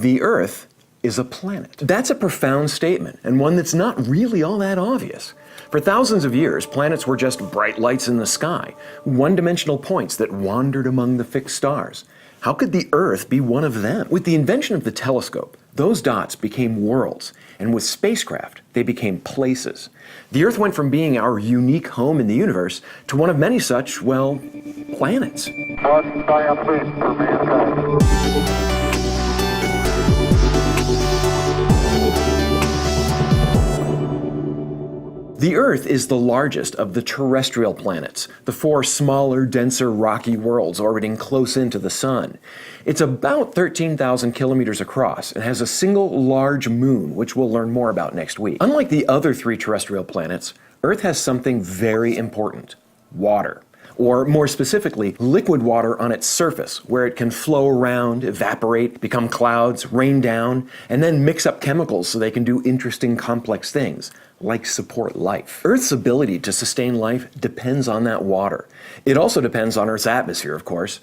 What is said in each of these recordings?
The Earth is a planet. That's a profound statement, and one that's not really all that obvious. For thousands of years, planets were just bright lights in the sky, one-dimensional points that wandered among the fixed stars. How could the Earth be one of them? With the invention of the telescope, those dots became worlds, and with spacecraft, they became places. The Earth went from being our unique home in the universe to one of many such, well, planets. One giant leap for mankind. The Earth is the largest of the terrestrial planets, the four smaller, denser, rocky worlds orbiting close into the Sun. It's about 13,000 kilometers across and has a single large moon, which we'll learn more about next week. Unlike the other three terrestrial planets, Earth has something very important: water. Or more specifically, liquid water on its surface, where it can flow around, evaporate, become clouds, rain down, and then mix up chemicals so they can do interesting complex things, like support life. Earth's ability to sustain life depends on that water. It also depends on Earth's atmosphere, of course.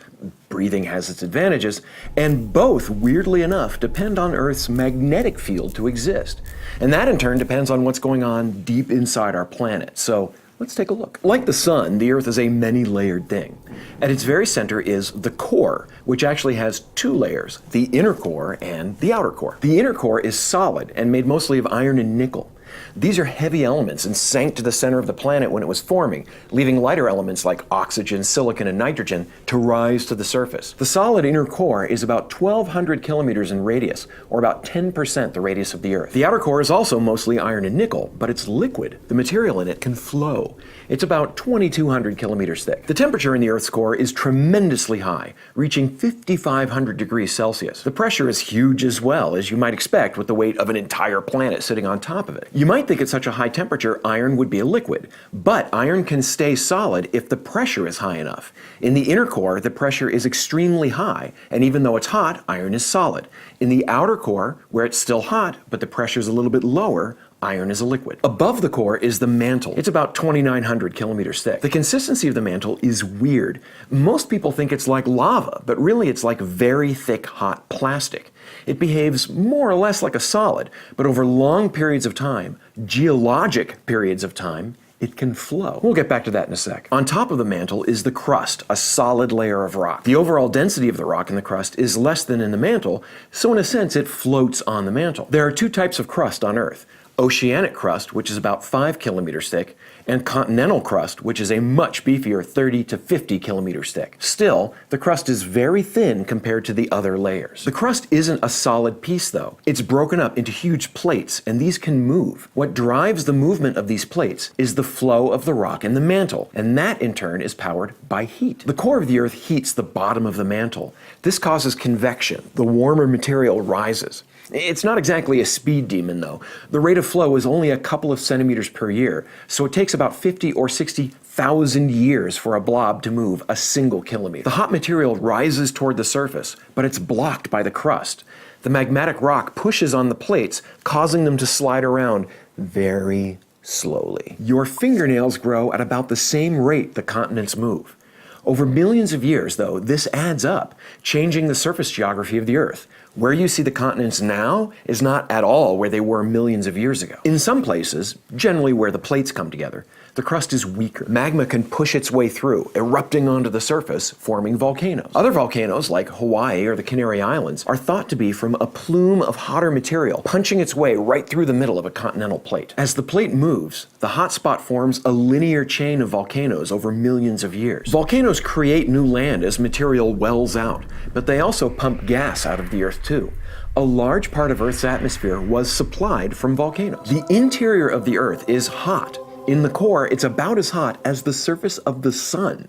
Breathing has its advantages, and both, weirdly enough, depend on Earth's magnetic field to exist. And that in turn depends on what's going on deep inside our planet. So let's take a look. Like the Sun, the Earth is a many-layered thing. At its very center is the core, which actually has two layers, the inner core and the outer core. The inner core is solid and made mostly of iron and nickel. These are heavy elements and sank to the center of the planet when it was forming, leaving lighter elements like oxygen, silicon, and nitrogen to rise to the surface. The solid inner core is about 1,200 kilometers in radius, or about 10% the radius of the Earth. The outer core is also mostly iron and nickel, but it's liquid. The material in it can flow. It's about 2,200 kilometers thick. The temperature in the Earth's core is tremendously high, reaching 5,500 degrees Celsius. The pressure is huge as well, as you might expect with the weight of an entire planet sitting on top of it. You might think at such a high temperature iron would be a liquid, but iron can stay solid if the pressure is high enough. In the inner core, the pressure is extremely high, and even though it's hot, iron is solid. In the outer core, where it's still hot, but the pressure is a little bit lower, iron is a liquid. Above the core is the mantle. It's about 2,900 kilometers thick. The consistency of the mantle is weird. Most people think it's like lava, but really it's like very thick, hot plastic. It behaves more or less like a solid, but over long periods of time, geologic periods of time, it can flow. We'll get back to that in a sec. On top of the mantle is the crust, a solid layer of rock. The overall density of the rock in the crust is less than in the mantle, so in a sense it floats on the mantle. There are two types of crust on Earth: oceanic crust, which is about 5 kilometers thick, and continental crust, which is a much beefier 30 to 50 kilometers thick. Still, the crust is very thin compared to the other layers. The crust isn't a solid piece though. It's broken up into huge plates, and these can move. What drives the movement of these plates is the flow of the rock in the mantle, and that in turn is powered by heat. The core of the Earth heats the bottom of the mantle. This causes convection. The warmer material rises. It's not exactly a speed demon though. The rate of flow is only a couple of centimeters per year, so it takes about 50 or 60,000 years for a blob to move a single kilometer. The hot material rises toward the surface, but it's blocked by the crust. The magmatic rock pushes on the plates, causing them to slide around very slowly. Your fingernails grow at about the same rate the continents move. Over millions of years, though, this adds up, changing the surface geography of the Earth. Where you see the continents now is not at all where they were millions of years ago. In some places, generally where the plates come together, the crust is weaker. Magma can push its way through, erupting onto the surface, forming volcanoes. Other volcanoes, like Hawaii or the Canary Islands, are thought to be from a plume of hotter material punching its way right through the middle of a continental plate. As the plate moves, the hot spot forms a linear chain of volcanoes over millions of years. Volcanoes create new land as material wells out, but they also pump gas out of the Earth too. A large part of Earth's atmosphere was supplied from volcanoes. The interior of the Earth is hot. In the core, it's about as hot as the surface of the sun.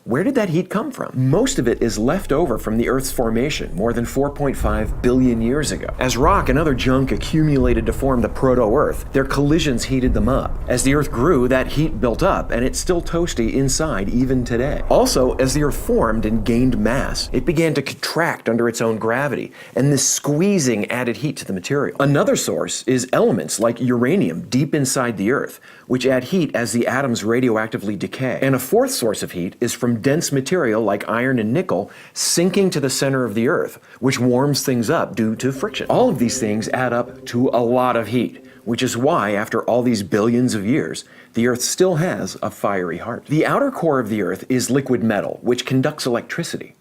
Where did that heat come from? Most of it is left over from the Earth's formation more than 4.5 billion years ago. As rock and other junk accumulated to form the proto-Earth, their collisions heated them up. As the Earth grew, that heat built up, and it's still toasty inside even today. Also, as the Earth formed and gained mass, it began to contract under its own gravity, and this squeezing added heat to the material. Another source is elements like uranium deep inside the Earth, which add heat as the atoms radioactively decay. And a fourth source of heat is from from dense material like iron and nickel sinking to the center of the Earth, which warms things up due to friction. All of these things add up to a lot of heat, which is why, after all these billions of years, the Earth still has a fiery heart. The outer core of the Earth is liquid metal, which conducts electricity.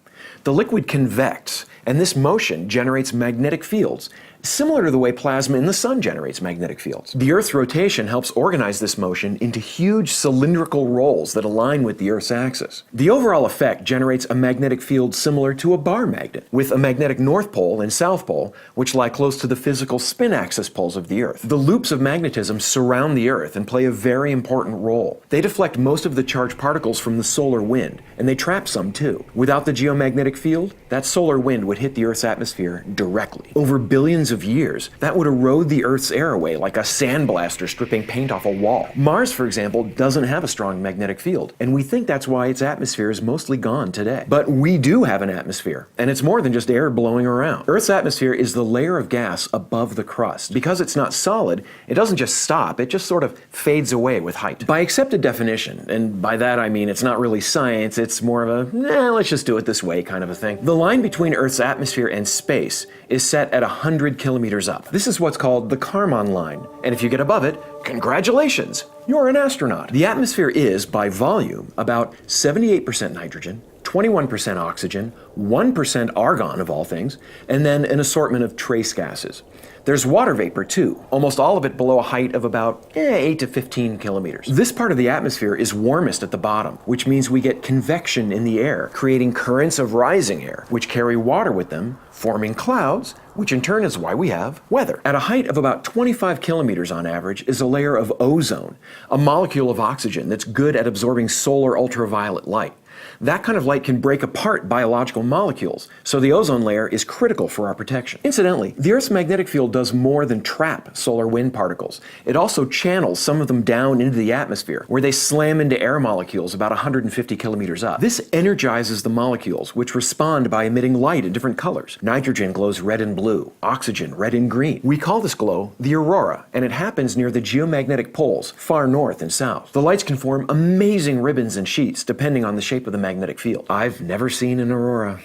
The liquid convects, and this motion generates magnetic fields, similar to the way plasma in the sun generates magnetic fields. The Earth's rotation helps organize this motion into huge cylindrical rolls that align with the Earth's axis. The overall effect generates a magnetic field similar to a bar magnet, with a magnetic north pole and south pole, which lie close to the physical spin axis poles of the Earth. The loops of magnetism surround the Earth and play a very important role. They deflect most of the charged particles from the solar wind, and they trap some too. Without the geomagnetic field, that solar wind would hit the Earth's atmosphere directly. Over billions of years, that would erode the Earth's air away like a sandblaster stripping paint off a wall. Mars, for example, doesn't have a strong magnetic field, and we think that's why its atmosphere is mostly gone today. But we do have an atmosphere, and it's more than just air blowing around. Earth's atmosphere is the layer of gas above the crust. Because it's not solid, it doesn't just stop, it just sort of fades away with height. By accepted definition, and by that I mean it's not really science, it's more of a, let's just do it this way kind of a thing. The line between Earth's atmosphere and space is set at 100 kilometers up. This is what's called the Kármán line, and if you get above it, congratulations, you're an astronaut. The atmosphere is, by volume, about 78% nitrogen, 21% oxygen, 1% argon of all things, and then an assortment of trace gases. There's water vapor too, almost all of it below a height of about 8 to 15 kilometers. This part of the atmosphere is warmest at the bottom, which means we get convection in the air, creating currents of rising air, which carry water with them, forming clouds, which in turn is why we have weather. At a height of about 25 kilometers on average is a layer of ozone, a molecule of oxygen that's good at absorbing solar ultraviolet light. That kind of light can break apart biological molecules, so the ozone layer is critical for our protection. Incidentally, the Earth's magnetic field does more than trap solar wind particles. It also channels some of them down into the atmosphere, where they slam into air molecules about 150 kilometers up. This energizes the molecules, which respond by emitting light in different colors. Nitrogen glows red and blue, oxygen red and green. We call this glow the aurora, and it happens near the geomagnetic poles, far north and south. The lights can form amazing ribbons and sheets, depending on the shape of the magnetic field. I've never seen an aurora.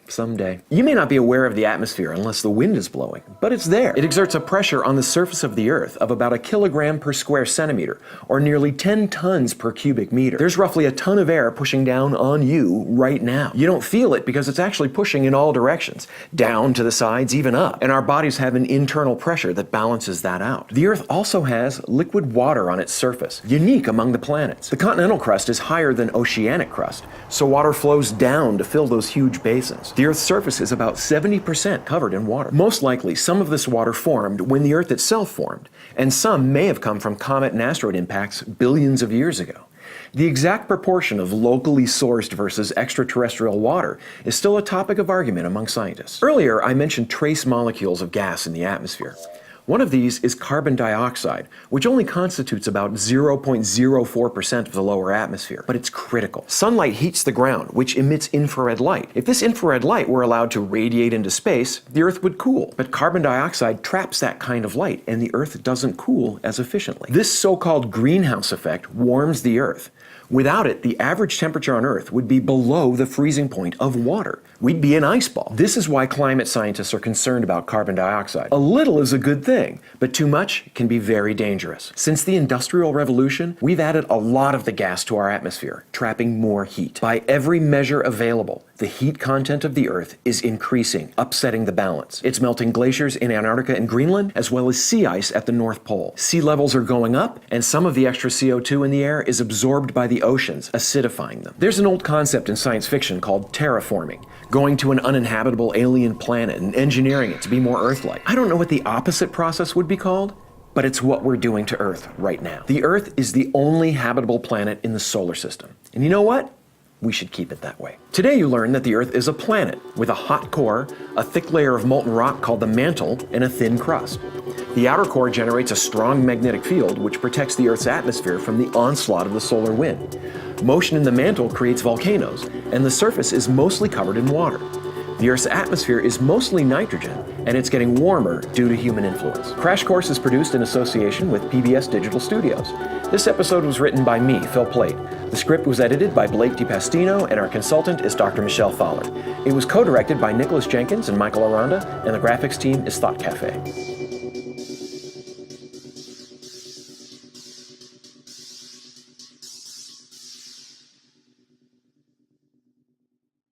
Someday. You may not be aware of the atmosphere unless the wind is blowing, but it's there. It exerts a pressure on the surface of the Earth of about 1 kilogram per square centimeter, or nearly 10 tons per cubic meter. There's roughly a ton of air pushing down on you right now. You don't feel it because it's actually pushing in all directions, down to the sides, even up, and our bodies have an internal pressure that balances that out. The Earth also has liquid water on its surface, unique among the planets. The continental crust is higher than oceanic crust, so water flows down to fill those huge basins. The Earth's surface is about 70% covered in water. Most likely, some of this water formed when the Earth itself formed, and some may have come from comet and asteroid impacts billions of years ago. The exact proportion of locally sourced versus extraterrestrial water is still a topic of argument among scientists. Earlier, I mentioned trace molecules of gas in the atmosphere. One of these is carbon dioxide, which only constitutes about 0.04% of the lower atmosphere, but it's critical. Sunlight heats the ground, which emits infrared light. If this infrared light were allowed to radiate into space, the Earth would cool. But carbon dioxide traps that kind of light, and the Earth doesn't cool as efficiently. This so-called greenhouse effect warms the Earth. Without it, the average temperature on Earth would be below the freezing point of water. We'd be an ice ball. This is why climate scientists are concerned about carbon dioxide. A little is a good thing, but too much can be very dangerous. Since the Industrial Revolution, we've added a lot of the gas to our atmosphere, trapping more heat. By every measure available, the heat content of the Earth is increasing, upsetting the balance. It's melting glaciers in Antarctica and Greenland, as well as sea ice at the North Pole. Sea levels are going up, and some of the extra CO2 in the air is absorbed by the oceans, acidifying them. There's an old concept in science fiction called terraforming, going to an uninhabitable alien planet and engineering it to be more Earth-like. I don't know what the opposite process would be called, but it's what we're doing to Earth right now. The Earth is the only habitable planet in the solar system. And you know what? We should keep it that way. Today you learned that the Earth is a planet with a hot core, a thick layer of molten rock called the mantle, and a thin crust. The outer core generates a strong magnetic field which protects the Earth's atmosphere from the onslaught of the solar wind. Motion in the mantle creates volcanoes, and the surface is mostly covered in water. The Earth's atmosphere is mostly nitrogen, and it's getting warmer due to human influence. Crash Course is produced in association with PBS Digital Studios. This episode was written by me, Phil Plait. The script was edited by Blake DiPastino, and our consultant is Dr. Michelle Fowler. It was co-directed by Nicholas Jenkins and Michael Aranda, and the graphics team is Thought Cafe.